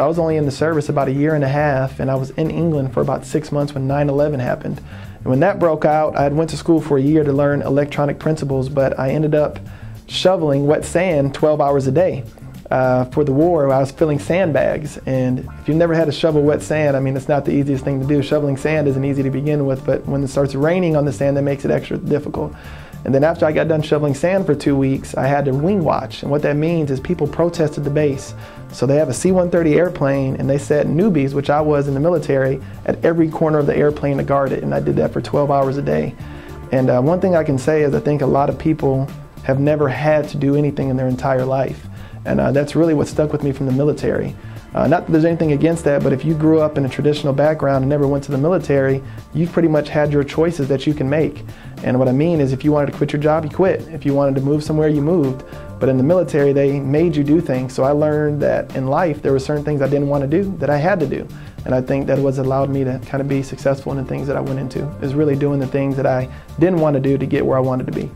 So I was only in the service about 1.5 years, and I was in England for about 6 months when 9/11 happened. And when that broke out, I went to school for a year to learn electronic principles, but I ended up shoveling wet sand 12 hours a day. For the war, I was filling sandbags, and if you've never had to shovel wet sand, I mean, it's not the easiest thing to do. Shoveling sand isn't easy to begin with, but when it starts raining on the sand, that makes it extra difficult. And then after I got done shoveling sand for 2 weeks, I had to wing watch, and what that means is people protested the base. So they have a C-130 airplane, and they set newbies, which I was in the military, at every corner of the airplane to guard it, and I did that for 12 hours a day. And one thing I can say is I think a lot of people have never had to do anything in their entire life. And that's really what stuck with me from the military. Not that there's anything against that, but if you grew up in a traditional background and never went to the military, you pretty much had your choices that you can make. And what I mean is if you wanted to quit your job, you quit. If you wanted to move somewhere, you moved. But in the military, they made you do things. So I learned that in life, there were certain things I didn't want to do that I had to do. And I think that was allowed me to kind of be successful in the things that I went into, is really doing the things that I didn't want to do to get where I wanted to be.